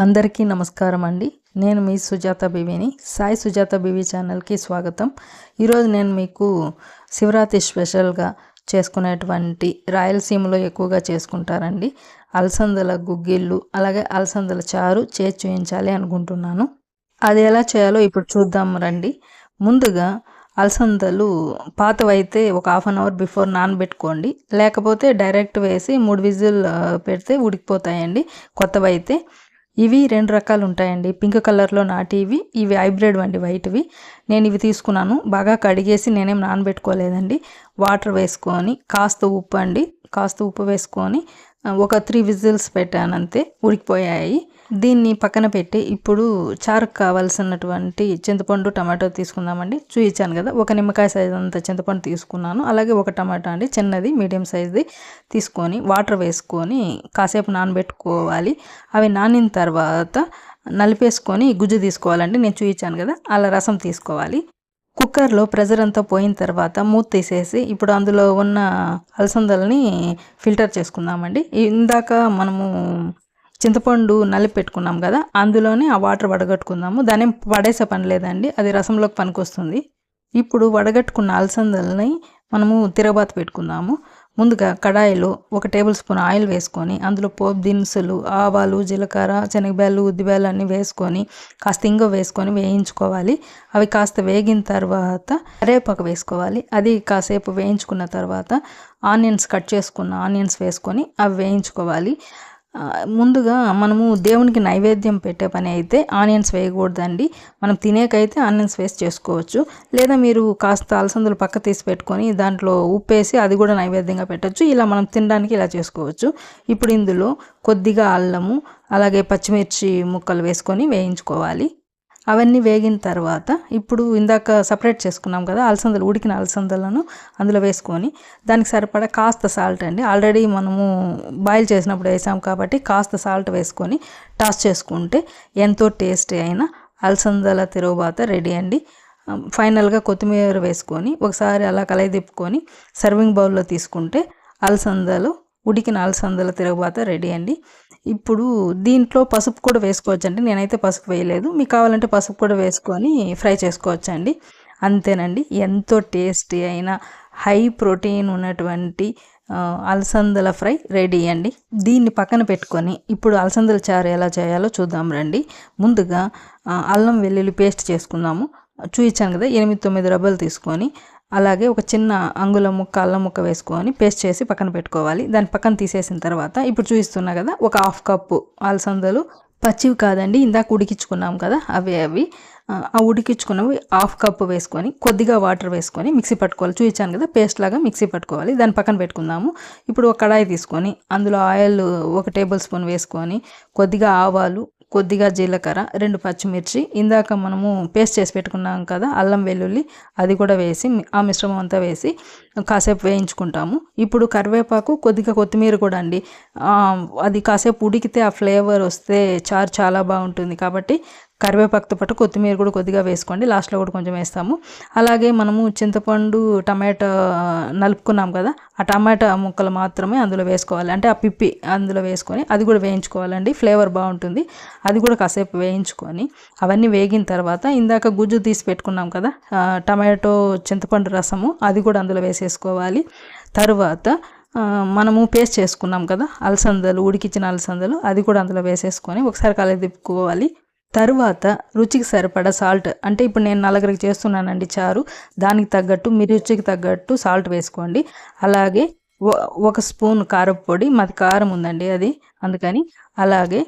అందరికీ నమస్కారం అండి. నేను మీ సుజాత బీవీని. సాయి సుజాత బీవీ ఛానల్కి స్వాగతం. ఈరోజు నేను మీకు శివరాత్రి స్పెషల్గా చేసుకునేటువంటి రాయలసీమలో ఎక్కువగా చేసుకుంటారండి అలసందల గుగ్గిళ్ళు, అలాగే అలసందల చారు చేసి చూపించాలి అనుకుంటున్నాను. అది ఎలా చేయాలో ఇప్పుడు చూద్దాం రండి. ముందుగా అలసందలు పాతవైతే ఒక హాఫ్ అన్ అవర్ బిఫోర్ నానబెట్టుకోండి, లేకపోతే డైరెక్ట్ వేసి 3 విజిల్ పెడితే ఉడికిపోతాయండి. కొత్తవైతే ఇవి 2 రకాలు ఉంటాయండి. పింక్ కలర్లో నాటివి, ఇవి హైబ్రిడ్ అండి, వైట్వి. నేను ఇవి తీసుకున్నాను. బాగా కడిగేసి నేనేం నానబెట్టుకోలేదండి. వాటర్ వేసుకొని కాస్త ఉప్పు వేసుకొని ఒక 3 విజిల్స్ పెట్టాను, అంతే, ఉడికిపోయాయి. దీన్ని పక్కన పెట్టి ఇప్పుడు చారుకు కావాల్సినటువంటి చింతపండు, టమాటో తీసుకుందామండి. చూపించాను కదా, ఒక నిమ్మకాయ సైజు అంత చింతపండు తీసుకున్నాను. అలాగే ఒక టమాటా అండి, చిన్నది మీడియం సైజుది తీసుకొని వాటర్ వేసుకొని కాసేపు నానబెట్టుకోవాలి. అవి నానిన తర్వాత నలిపేసుకొని గుజ్జు తీసుకోవాలండి. నేను చూపించాను కదా, అలా రసం తీసుకోవాలి. కుక్కర్లో ప్రెజర్ అంతా పోయిన తర్వాత మూత తీసేసి ఇప్పుడు అందులో ఉన్న అలసందలని ఫిల్టర్ చేసుకుందామండి. ఇందాక మనము చింతపండు నలిపి పెట్టుకున్నాం కదా, అందులోనే ఆ వాటర్ వడగట్టుకుందాము. దాన్ని పడేసే పని లేదండి, అది రసంలోకి పనికొస్తుంది. ఇప్పుడు వడగట్టుకున్న అలసందలని మనము తిరగబాత పెట్టుకుందాము. ముందుగా కడాయిలో 1 టేబుల్ స్పూన్ ఆయిల్ వేసుకొని అందులో పోపు దినుసులు, ఆవాలు, జీలకర్ర, శనగబ్యాలు, ఉద్దిబ్యాలు అన్నీ వేసుకొని కాస్త ఇంగువ వేసుకొని వేయించుకోవాలి. అవి కాస్త వేగిన తర్వాత కరివేపాకు వేసుకోవాలి. అది కాసేపు వేయించుకున్న తర్వాత ఆనియన్స్, కట్ చేసుకున్న ఆనియన్స్ వేసుకొని అవి వేయించుకోవాలి. ముందుగా మనము దేవునికి నైవేద్యం పెట్టే పని అయితే ఆనియన్స్ వేయకూడదండి. మనం తినేకైతే ఆనియన్స్ వేసి చేసుకోవచ్చు, లేదా మీరు కాస్త అలసందలు పక్క తీసి పెట్టుకొని దాంట్లో ఉప్పేసి అది కూడా నైవేద్యంగా పెట్టచ్చు. ఇలా మనం తినడానికి ఇలా చేసుకోవచ్చు. ఇప్పుడు ఇందులో కొద్దిగా అల్లము, అలాగే పచ్చిమిర్చి ముక్కలు వేసుకొని వేయించుకోవాలి. అవన్నీ వేగిన తర్వాత ఇప్పుడు ఇందాక సపరేట్ చేసుకున్నాం కదా అలసందలు, ఉడికిన అలసందలను అందులో వేసుకొని దానికి సరిపడా కాస్త సాల్ట్ అండి, ఆల్రెడీ మనము బాయిల్ చేసినప్పుడు వేసాం కాబట్టి కాస్త సాల్ట్ వేసుకొని టాస్ చేసుకుంటే ఎంతో టేస్టీ అయిన అలసందల తిరుగుబాత రెడీ అండి. ఫైనల్గా కొత్తిమీర వేసుకొని ఒకసారి అలా కలయి తిప్పుకొని సర్వింగ్ బౌల్లో తీసుకుంటే ఉడికిన అలసందల తిరుగుబాత రెడీ అండి. ఇప్పుడు దీంట్లో పసుపు కూడా వేసుకోవచ్చండి. నేనైతే పసుపు వేయలేదు, మీకు కావాలంటే పసుపు కూడా వేసుకొని ఫ్రై చేసుకోవచ్చండి. అంతేనండి, ఎంతో టేస్టీ అయిన హై ప్రోటీన్ ఉన్నటువంటి అలసందల ఫ్రై రెడీ అండి. దీన్ని పక్కన పెట్టుకొని ఇప్పుడు అలసందల చారు ఎలా చేయాలో చూద్దాం రండి. ముందుగా అల్లం వెల్లుల్లి పేస్ట్ చేసుకుందాము. చూపించాను కదా, 8-9 రబ్బలు తీసుకొని అలాగే ఒక చిన్న అంగుళం ముక్క అల్లం ముక్క వేసుకొని పేస్ట్ చేసి పక్కన పెట్టుకోవాలి. దాన్ని పక్కన తీసేసిన తర్వాత ఇప్పుడు చూపిస్తున్నా కదా, ఒక 1/2 కప్పు అలసందలు, పచ్చివి కాదండి, ఇందాక ఉడికించుకున్నాం కదా అవి ఆ ఉడికించుకున్నవి 1/2 కప్పు వేసుకొని కొద్దిగా వాటర్ వేసుకొని మిక్సీ పట్టుకోవాలి. చూపించాను కదా, పేస్ట్ లాగా మిక్సీ పట్టుకోవాలి. దాన్ని పక్కన పెట్టుకుందాము. ఇప్పుడు ఒక కడాయి తీసుకొని అందులో ఆయిల్ 1 టేబుల్ స్పూన్ వేసుకొని కొద్దిగా ఆవాలు, కొద్దిగా జీలకర్ర, 2 పచ్చిమిర్చి, ఇందాక మనము పేస్ట్ చేసి పెట్టుకున్నాం కదా అల్లం వెల్లుల్లి, అది కూడా వేసి ఆ మిశ్రమం అంతా వేసి కాసేపు వేయించుకుంటాము. ఇప్పుడు కరివేపాకు, కొద్దిగా కొత్తిమీర కూడా అండి. అది కాసేపు ఉడికితే ఆ ఫ్లేవర్ వస్తే చారు చాలా బాగుంటుంది కాబట్టి కరివేపాకుతో పాటు కొత్తిమీర కూడా కొద్దిగా వేసుకోండి. లాస్ట్లో కూడా కొంచెం వేస్తాము. అలాగే మనము చింతపండు, టమాటా నలుపుకున్నాం కదా, ఆ టమాటా ముక్కలు మాత్రమే అందులో వేసుకోవాలి. అంటే ఆ పిప్పి అందులో వేసుకొని అది కూడా వేయించుకోవాలండి, ఫ్లేవర్ బాగుంటుంది. అది కూడా కాసేపు వేయించుకొని అవన్నీ వేగిన తర్వాత ఇందాక గుజ్జు తీసి పెట్టుకున్నాం కదా టమాటో చింతపండు రసము, అది కూడా అందులో వేసేసుకోవాలి. తరువాత మనము పేస్ట్ చేసుకున్నాం కదా అలసందలు, ఉడికించిన అలసందలు, అది కూడా అందులో వేసేసుకొని ఒకసారి కలయి తిప్పుకోవాలి. తరువాత రుచికి సరిపడా సాల్ట్, అంటే ఇప్పుడు నేను 4కి చేస్తున్నానండి చారు, దానికి తగ్గట్టు మీ రుచికి తగ్గట్టు సాల్ట్ వేసుకోండి. అలాగే 1 స్పూన్ కారపొడి, మాది కారం ఉందండి అది అందుకని. అలాగే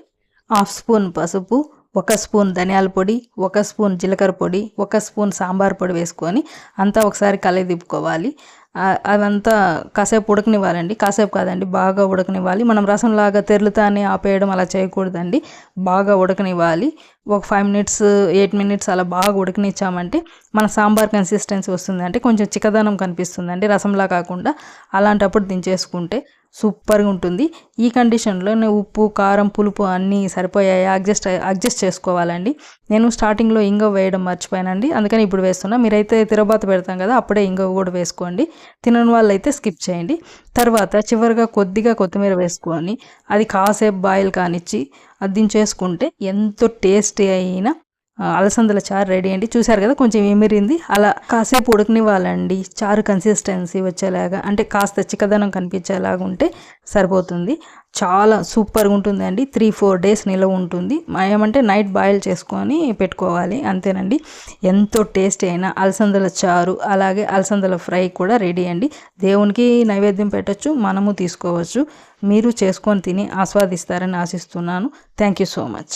1/2 స్పూన్ పసుపు, 1 స్పూన్ ధనియాల పొడి, 1 స్పూన్ జీలకర్ర పొడి, 1 స్పూన్ సాంబార్ పొడి వేసుకొని అంతా ఒకసారి కలయి తిప్పుకోవాలి. అదంతా కాసేపు ఉడకనివ్వాలండి. కాసేపు కాదండి, బాగా ఉడకనివ్వాలి. మనం రసంలాగా తెరులుతానే ఆపేయడం అలా చేయకూడదండి, బాగా ఉడకనివ్వాలి. ఒక 5 మినిట్స్ 8 మినిట్స్ అలా బాగా ఉడకనిచ్చామంటే మన సాంబార్ కన్సిస్టెన్సీ వస్తుంది, అంటే కొంచెం చిక్కదనం కనిపిస్తుందండి, రసంలా కాకుండా. అలాంటప్పుడు దించేసుకుంటే సూపర్గా ఉంటుంది. ఈ కండిషన్లో ఉప్పు కారం పులుపు అన్నీ సరిపోయాయి అడ్జస్ట్ చేసుకోవాలండి. నేను స్టార్టింగ్లో ఇంగువ వేయడం మర్చిపోయానండి, అందుకని ఇప్పుడు వేస్తున్నా. మీరైతే తిరగబాత పెడతాం కదా, అప్పుడే ఇంగువ కూడా వేసుకోండి. తినని వాళ్ళు అయితే స్కిప్ చేయండి. తర్వాత చివరిగా కొద్దిగా కొత్తిమీర వేసుకొని అది కాసేపు బాయిల్ కానిచ్చి అది దించేసుకుంటే ఎంతో టేస్టీ అయిన అలసందల చారు రెడీ అండి. చూసారు కదా, కొంచెం ఎమిరింది. అలా కాసేపు ఉడకనివ్వాలండి. చారు కన్సిస్టెన్సీ వచ్చేలాగా, అంటే కాస్త చిక్కదనం కనిపించేలాగా ఉంటే సరిపోతుంది. చాలా సూపర్గా ఉంటుందండి. 3-4 డేస్ నిల్వ ఉంటుంది. ఏమంటే నైట్ బాయిల్ చేసుకొని పెట్టుకోవాలి, అంతేనండి. ఎంతో టేస్టీ అయిన అలసందల చారు అలాగే అలసందల ఫ్రై కూడా రెడీ అండి. దేవునికి నైవేద్యం పెట్టచ్చు, మనము తీసుకోవచ్చు. మీరు చేసుకొని తిని ఆస్వాదిస్తారని ఆశిస్తున్నాను. Thank you so much.